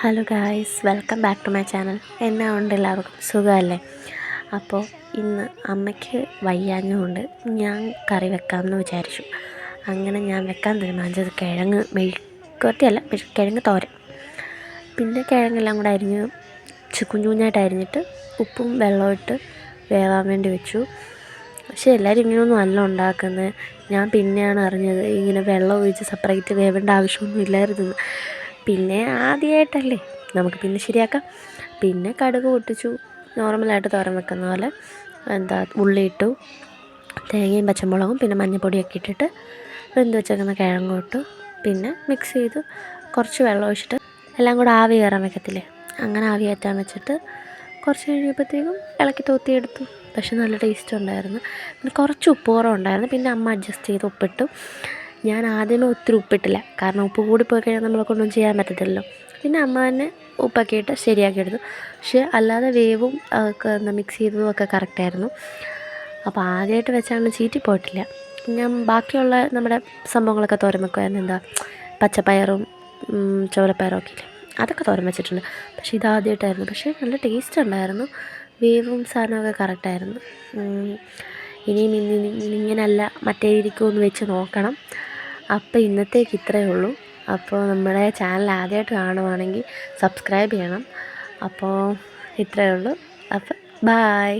Hello guys, welcome back to my channel. എന്നാ ഉണ്ട് എല്ലാവർക്കും സുഖമല്ലേ? അപ്പോൾ ഇന്ന് അമ്മയ്ക്ക് വയ്യാഞ്ഞുകൊണ്ട് ഞാൻ കറി വെക്കാമെന്ന് വിചാരിച്ചു. അങ്ങനെ ഞാൻ വെക്കാൻ തീരുമാനിച്ചത് കിഴങ്ങ് മെഴുക്കുവരട്ടിയല്ല, കിഴങ്ങ് തോരൻ. പിന്നെ കിഴങ്ങെല്ലാം കൂടെ അരിഞ്ഞ് കുഞ്ഞു കുഞ്ഞായിട്ട് അരിഞ്ഞിട്ട് ഉപ്പും വെള്ളവും ഇട്ട് വേവാൻ വേണ്ടി വെച്ചു. പക്ഷേ എല്ലാവരും ഇങ്ങനെയൊന്നും അല്ല ഉണ്ടാക്കുന്നത്. ഞാൻ പിന്നെയാണ് അറിഞ്ഞത് ഇങ്ങനെ വെള്ളം ഒഴിച്ച് സെപ്പറേറ്റ് വേവേണ്ട ആവശ്യമൊന്നും ഇല്ലായിരുന്നു. പിന്നെ ആദ്യമായിട്ടല്ലേ, നമുക്ക് പിന്നെ ശരിയാക്കാം. പിന്നെ കടുക് പൊട്ടിച്ചു, നോർമലായിട്ട് തോരൻ വെക്കുന്ന പോലെ ഉള്ളി ഇട്ടു, തേങ്ങയും പച്ചമുളകും പിന്നെ മഞ്ഞൾപ്പൊടിയൊക്കെ ഇട്ടിട്ട് വെന്ത് വെച്ചേക്കുന്ന കിഴങ്ങും ഇട്ടു. പിന്നെ മിക്സ് ചെയ്ത് കുറച്ച് വെള്ളം ഒഴിച്ചിട്ട് എല്ലാം കൂടെ ആവി കയറാൻ വെക്കത്തില്ലേ, അങ്ങനെ ആവി കയറ്റാൻ വെച്ചിട്ട് കുറച്ച് കഴിയുമ്പോഴത്തേക്കും ഇളക്കി തോത്തിയെടുത്തു. പക്ഷെ നല്ല ടേസ്റ്റ് ഉണ്ടായിരുന്നു. പിന്നെ കുറച്ച് ഉപ്പ് കുറവുണ്ടായിരുന്നു. പിന്നെ അമ്മ അഡ്ജസ്റ്റ് ചെയ്ത് ഉപ്പിട്ടു. ഞാൻ ആദ്യമേ ഒത്തിരി ഉപ്പിട്ടില്ല, കാരണം ഉപ്പ് കൂടിപ്പോയി കഴിഞ്ഞാൽ നമ്മളെ കൊണ്ടൊന്നും ചെയ്യാൻ പറ്റത്തില്ലല്ലോ. പിന്നെ അമ്മ തന്നെ ഉപ്പൊക്കെ ഇട്ട് ശരിയാക്കിയെടുത്തു. പക്ഷേ അല്ലാതെ വേവും ഒക്കെ മിക്സ് ചെയ്തതും ഒക്കെ കറക്റ്റായിരുന്നു. അപ്പോൾ ആദ്യമായിട്ട് വെച്ചാണ് ചീറ്റിപ്പോയിട്ടില്ല. ഞാൻ ബാക്കിയുള്ള നമ്മുടെ സംഭവങ്ങളൊക്കെ തോരൻ വെക്കുമായിരുന്നു. പച്ചപ്പയറും ചോലപ്പയറും ഒക്കെ ഇല്ലേ, അതൊക്കെ തോരൻ വെച്ചിട്ടുണ്ട്. പക്ഷേ ഇതാദ്യമായിട്ടായിരുന്നു. പക്ഷേ നല്ല ടേസ്റ്റ് ഉണ്ടായിരുന്നു. വേവും സാധനമൊക്കെ കറക്റ്റായിരുന്നു. ഇനിയും ഇങ്ങനെയല്ല മറ്റേ രീതിക്കൊന്ന് വെച്ച് നോക്കണം. അപ്പോൾ ഇന്നത്തേക്ക് ഇത്രയേ ഉള്ളൂ. അപ്പോൾ നമ്മുടെ ചാനൽ ആദ്യമായിട്ട് കാണുവാണെങ്കിൽ സബ്സ്ക്രൈബ് ചെയ്യണം. അപ്പോൾ ഇത്രയേ ഉള്ളൂ. അപ്പോൾ ബായ്.